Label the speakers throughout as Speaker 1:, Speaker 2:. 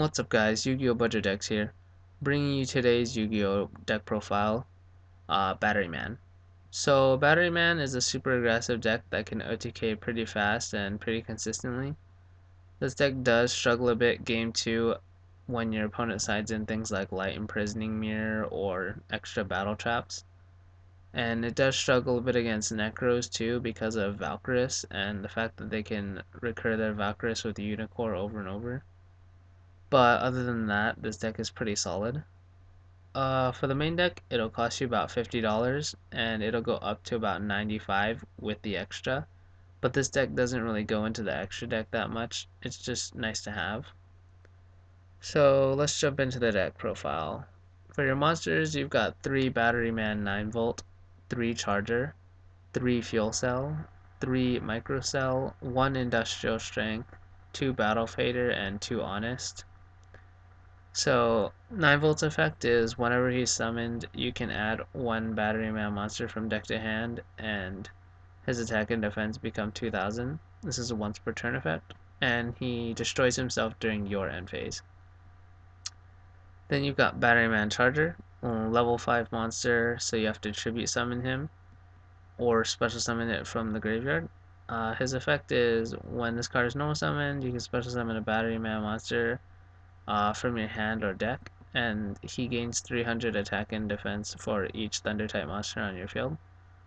Speaker 1: What's up guys, Yu-Gi-Oh! Budget Decks here, bringing you today's Yu-Gi-Oh! Deck profile, Batteryman. So Batteryman is a super aggressive deck that can OTK pretty fast and pretty consistently. This deck does struggle a bit game 2 when your opponent sides in things like Light Imprisoning Mirror or extra battle traps. And it does struggle a bit against Necros too because of Valkyris and the fact that they can recur their Valkyris with Unicorn over and over. But other than that, this deck is pretty solid. For the main deck, it'll cost you about $50 and it'll go up to about 95 with the extra. But this deck doesn't really go into the extra deck that much. It's just nice to have. So let's jump into the deck profile. For your monsters, you've got 3 Batteryman 9V, 3 Charger, 3 Fuel Cell, 3 Microcell, 1 Industrial Strength, 2 Battle Fader, and 2 Honest. So 9Volt's effect is whenever he's summoned, you can add 1 Batteryman monster from deck to hand, and his attack and defense become 2000. This is a once per turn effect, and he destroys himself during your end phase. Then you've got Batteryman Charger, level 5 monster, so you have to tribute summon him, or special summon it from the graveyard. His effect is when this card is normal summoned, you can special summon a Batteryman monster from your hand or deck, and he gains 300 attack and defense for each Thunder type monster on your field.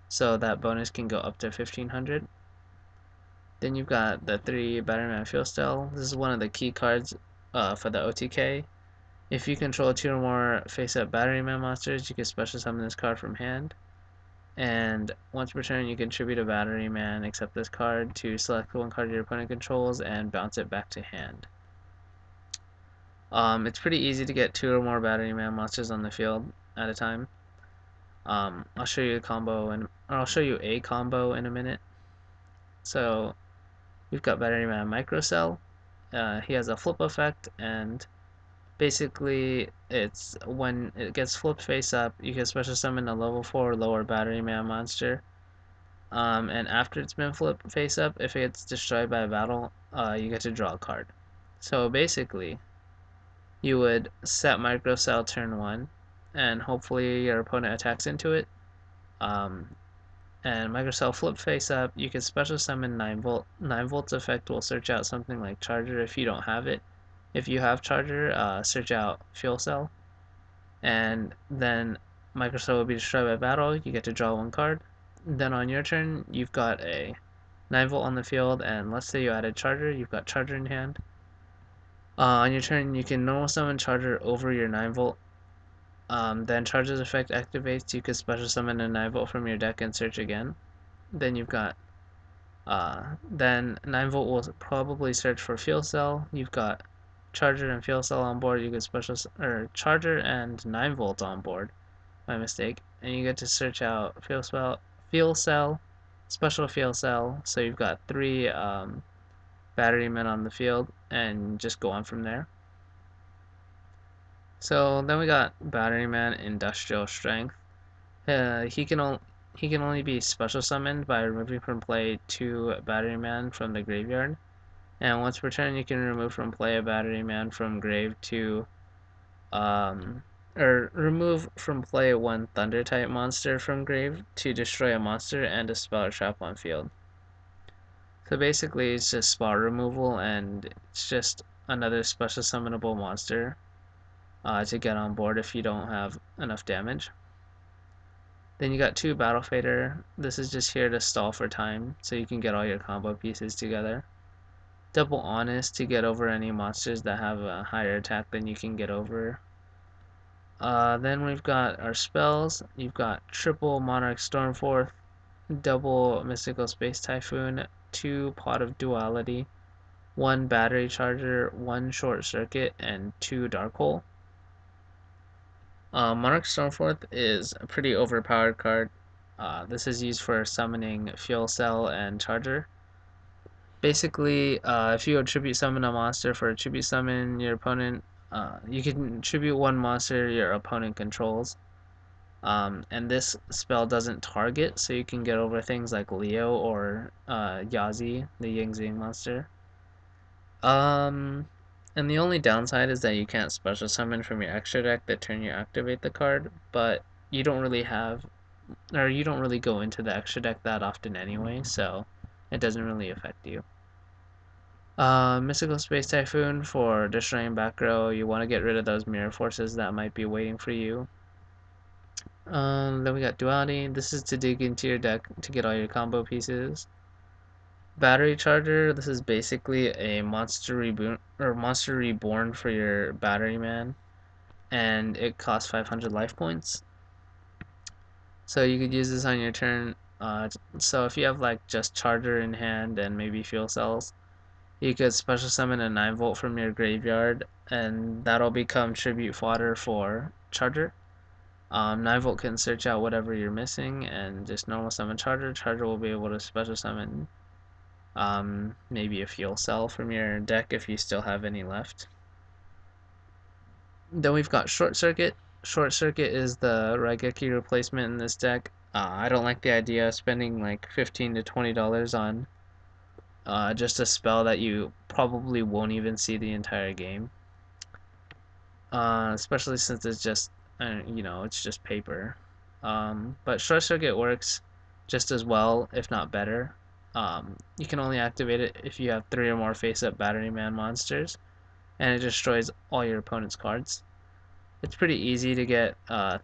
Speaker 1: So that bonus can go up to 1500. Then you've got the 3 Batteryman Fuel Cell. This is one of the key cards for the OTK. If you control 2 or more face-up Batteryman monsters, you can special summon this card from hand. And once per turn, you can tribute a Batteryman except this card to select one card your opponent controls and bounce it back to hand. It's pretty easy to get 2 or more Batteryman monsters on the field at a time. I'll show you a combo in a minute. So we've got Batteryman Microcell. He has a flip effect, and basically it's when it gets flipped face up, you can special summon a level 4 or lower Batteryman monster. And after it's been flipped face up, if it gets destroyed by a battle, you get to draw a card. So basically, you would set Microcell turn 1, and hopefully your opponent attacks into it. And Microcell flip face up, you can special summon 9V. 9V's effect will search out something like Charger if you don't have it. If you have Charger, search out Fuel Cell. And then Microcell will be destroyed by battle, you get to draw 1 card. Then on your turn, you've got a 9V on the field, and let's say you added Charger, you've got Charger in hand. On your turn, you can normal summon Charger over your 9V. Then Charger's effect activates, you can special summon a 9V from your deck and search again. Then you've got, then 9V will probably search for Fuel Cell. You've got Charger and Fuel Cell on board, you can special, or Charger and 9V on board, my mistake. And you get to search out Fuel Cell, Special Fuel Cell, so you've got 3 Batterymen on the field, and just go on from there. So then we got Batteryman Industrial Strength. He can only be special summoned by removing from play 2 Batteryman from the graveyard, and once per turn you can remove from play a Batteryman from grave to or remove from play 1 Thunder type monster from grave to destroy a monster and a spell or trap on field. So basically it's just spell removal, and it's just another special summonable monster to get on board if you don't have enough damage. Then you got 2 Battle Fader. This is just here to stall for time so you can get all your combo pieces together. Double Honest to get over any monsters that have a higher attack than you can get over. Then we've got our spells. You've got triple Monarch Stormforth, double Mystical Space Typhoon, 2 Pot of Duality, 1 Battery Charger, 1 Short Circuit, and 2 Dark Hole. Monarch Stormforth is a pretty overpowered card. This is used for summoning Fuel Cell and Charger. Basically, if you attribute summon a monster for a tribute summon, your opponent, you can tribute 1 monster your opponent controls. And this spell doesn't target, so you can get over things like Leo or Yazi, the Ying Zing monster. And the only downside is that you can't special summon from your extra deck the turn you activate the card, but you don't really have, or you don't really go into the extra deck that often anyway, so it doesn't really affect you. Mystical Space Typhoon for destroying back row. You want to get rid of those mirror forces that might be waiting for you. Then we got Duality. This is to dig into your deck to get all your combo pieces. Battery Charger. This is basically a monster reboot or monster reborn for your Batteryman, and it costs 500 life points. So you could use this on your turn. So if you have like just Charger in hand and maybe fuel cells, you could special summon a 9-volt from your graveyard, and that'll become tribute fodder for Charger. 9-volt can search out whatever you're missing and just normal summon Charger. Charger will be able to special summon maybe a fuel cell from your deck if you still have any left. Then we've got Short Circuit. Short Circuit is the Raigeki replacement in this deck. I don't like the idea of spending like $15 to $20 on just a spell that you probably won't even see the entire game. Especially since it's just, it's just paper. But Short Circuit works just as well, if not better. You can only activate it if you have 3 or more face-up Batteryman monsters, and it destroys all your opponent's cards. It's pretty easy to get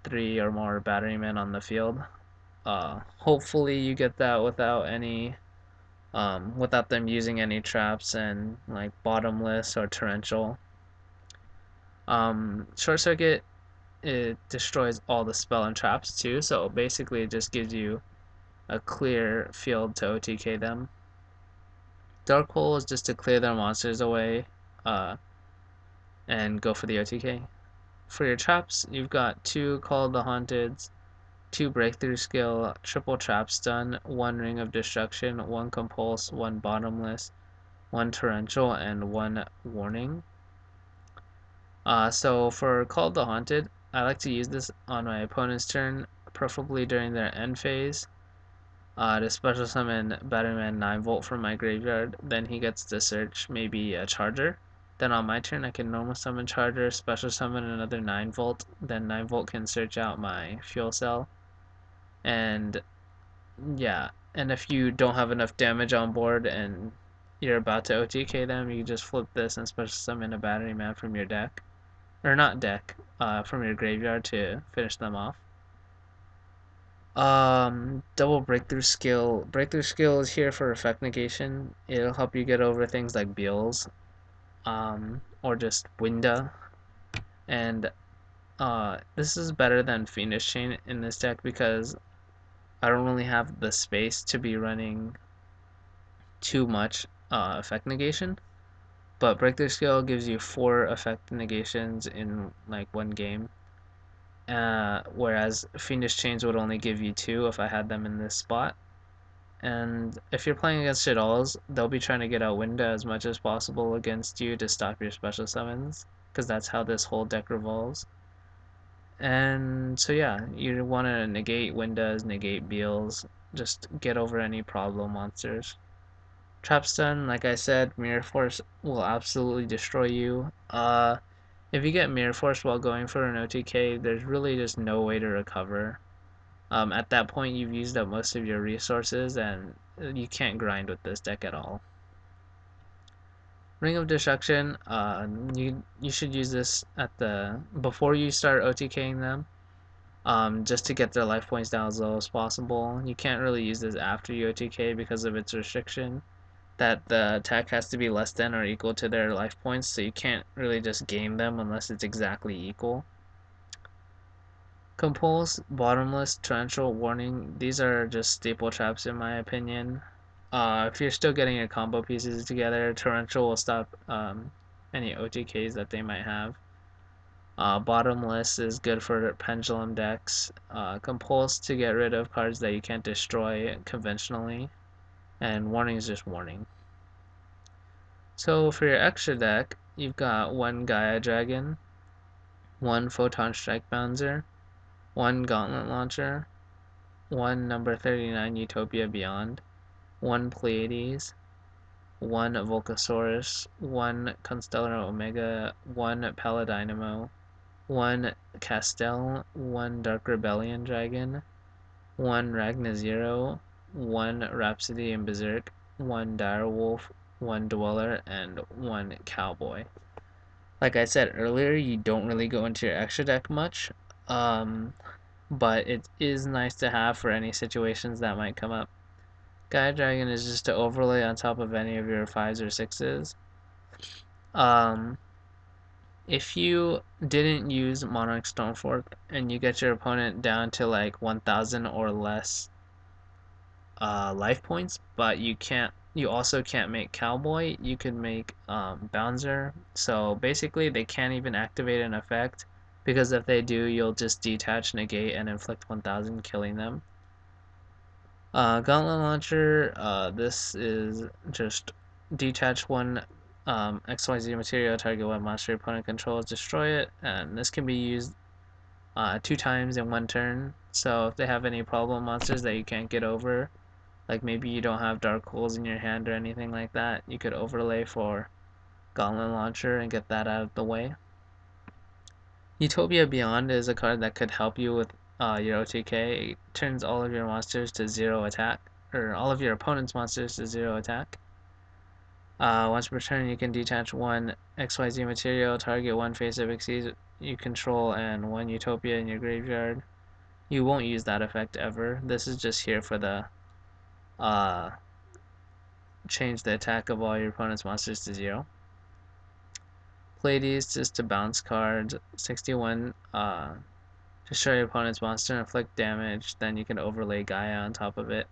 Speaker 1: 3 or more Batterymen on the field. Hopefully you get that without them using any traps and like bottomless or torrential. Short Circuit, it destroys all the spell and traps too, so basically it just gives you a clear field to OTK them. Dark Hole is just to clear their monsters away and go for the OTK. For your traps, you've got 2 Call of the Haunteds, 2 Breakthrough Skill, triple Trap Stun, 1 Ring of Destruction, 1 Compulse, 1 Bottomless, 1 Torrential, and 1 Warning. So for Call of the Haunted, I like to use this on my opponent's turn, preferably during their end phase, to special summon Batteryman 9-volt from my graveyard. Then he gets to search maybe a Charger. Then on my turn, I can normal summon Charger, special summon another 9-volt. Then 9-volt can search out my fuel cell. And yeah, and if you don't have enough damage on board and you're about to OTK them, you just flip this and special summon a Batteryman from your deck. Or not deck, from your graveyard to finish them off. Double breakthrough skill. Breakthrough skill is here for effect negation. It'll help you get over things like Beals, or just Winda. And this is better than Fiendish Chain in this deck because I don't really have the space to be running too much effect negation. But breakthrough skill gives you 4 effect negations in like one game. Whereas Fiendish Chains would only give you 2 if I had them in this spot. And if you're playing against Shaddolls, they'll be trying to get out Winda as much as possible against you to stop your special summons, because that's how this whole deck revolves. And so yeah, you want to negate Windas, negate Beals, just get over any problem monsters. Trap Stun, like I said, Mirror Force will absolutely destroy you. If you get Mirror Force while going for an OTK, there's really just no way to recover. At that point, you've used up most of your resources, and you can't grind with this deck at all. Ring of Destruction, you should use this before you start OTKing them, just to get their life points down as low as possible. You can't really use this after you OTK because of its restriction that the attack has to be less than or equal to their life points, so you can't really just gain them unless it's exactly equal. Compulse, Bottomless, Torrential, Warning, these are just staple traps in my opinion. If you're still getting your combo pieces together, Torrential will stop any OTKs that they might have. Bottomless is good for pendulum decks. Compulse to get rid of cards that you can't destroy conventionally. And Warning is just Warning. So for your extra deck, you've got 1 Gaia Dragon, 1 Photon Strike Bouncer, 1 Gauntlet Launcher, 1 number 39 Utopia Beyond, 1 Pleiades, 1 Volcasaurus, 1 Constellar Omega, 1 Paladynamo, 1 Castel, 1 Dark Rebellion Dragon, 1 Ragna 1 Rhapsody and Berserk, 1 Direwolf, 1 Dweller, and 1 Cowboy. Like I said earlier, you don't really go into your extra deck much, but it is nice to have for any situations that might come up. Guide Dragon is just to overlay on top of any of your 5s or 6s. If you didn't use Monarch Stonefork and you get your opponent down to like 1,000 or less life points, but you also can't make Cowboy, you could make Bouncer. So basically they can't even activate an effect, because if they do, you'll just detach, negate, and inflict 1,000, killing them. Gauntlet Launcher, this is just detach one XYZ material, target one monster your opponent controls, destroy it, and this can be used 2 times in 1 turn. So if they have any problem monsters that you can't get over, like maybe you don't have Dark Holes in your hand or anything like that, you could overlay for Gauntlet Launcher and get that out of the way. Utopia Beyond is a card that could help you with your OTK. It turns all of your monsters to 0 attack, or all of your opponent's monsters to 0 attack. Once per turn, you can detach 1 XYZ material, target 1 face of Xyz you control, and 1 Utopia in your graveyard. You won't use that effect ever. This is just here for the change the attack of all your opponent's monsters to 0. Pleiades just to bounce cards. 61 destroy your opponent's monster and inflict damage, then you can overlay Gaia on top of it.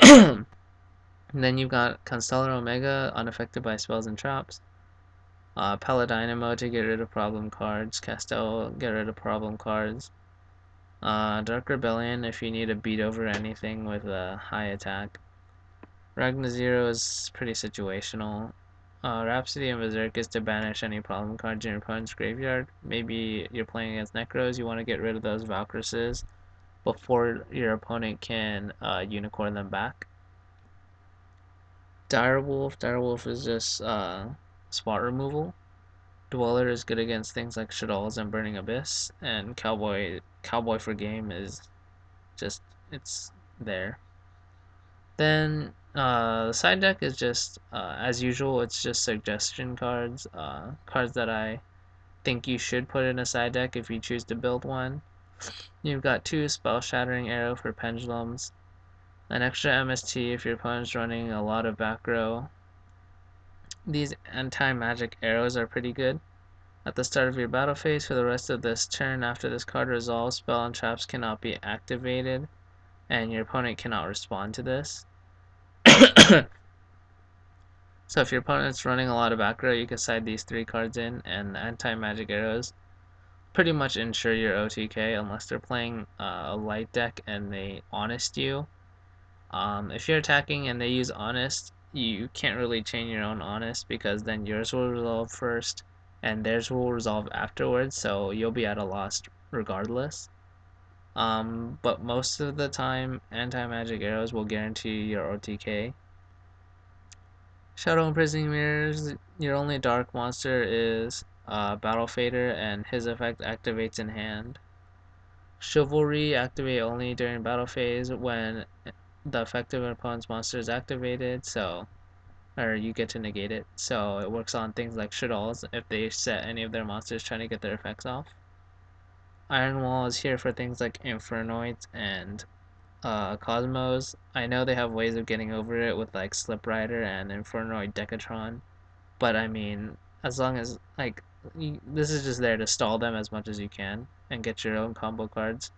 Speaker 1: And then you've got Constellar Omega, unaffected by spells and traps. Paladynamo to get rid of problem cards. Castel, get rid of problem cards. Dark Rebellion if you need to beat over anything with a high attack. Ragna is pretty situational. Rhapsody and Berserk is to banish any problem cards in your opponent's graveyard. Maybe you're playing against Necros, you want to get rid of those Valkyries before your opponent can unicorn them back. Direwolf is just spot removal. Dweller is good against things like Shaddolls and Burning Abyss, and Cowboy for game is just, it's there. Then the side deck is just, as usual, it's just suggestion cards, cards that I think you should put in a side deck if you choose to build one. You've got 2 Spell Shattering Arrow for pendulums, an extra MST if your opponent's running a lot of back row. These anti-magic arrows are pretty good. At the start of your battle phase, for the rest of this turn after this card resolves, spell and traps cannot be activated, and your opponent cannot respond to this. So if your opponent's running a lot of back row, you can side these 3 cards in, and anti-magic arrows pretty much ensure your OTK unless they're playing a light deck and they honest you. If you're attacking and they use honest, you can't really chain your own honest, because then yours will resolve first and theirs will resolve afterwards, so you'll be at a loss regardless. But most of the time, anti-magic arrows will guarantee your OTK. Shadow Imprisoning Mirrors, your only dark monster is Battle Fader, and his effect activates in hand. Chivalry, activate only during battle phase when the effective opponent's monster is activated, or you get to negate it. So it works on things like Shaddolls if they set any of their monsters trying to get their effects off. Iron Wall is here for things like Infernoids and Cosmos. I know they have ways of getting over it with like Slip Rider and Infernoid Decatron, but I mean, as long as this is just there to stall them as much as you can and get your own combo cards.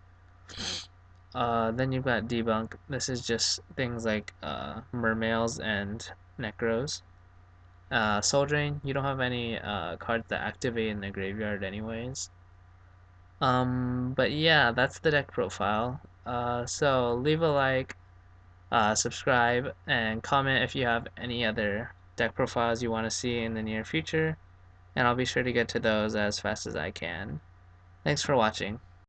Speaker 1: Then you've got Debunk. This is just things like Mermails and Necros. Soul Drain, you don't have any cards that activate in the graveyard anyways. But yeah, that's the deck profile. So leave a like, subscribe, and comment if you have any other deck profiles you want to see in the near future, and I'll be sure to get to those as fast as I can. Thanks for watching.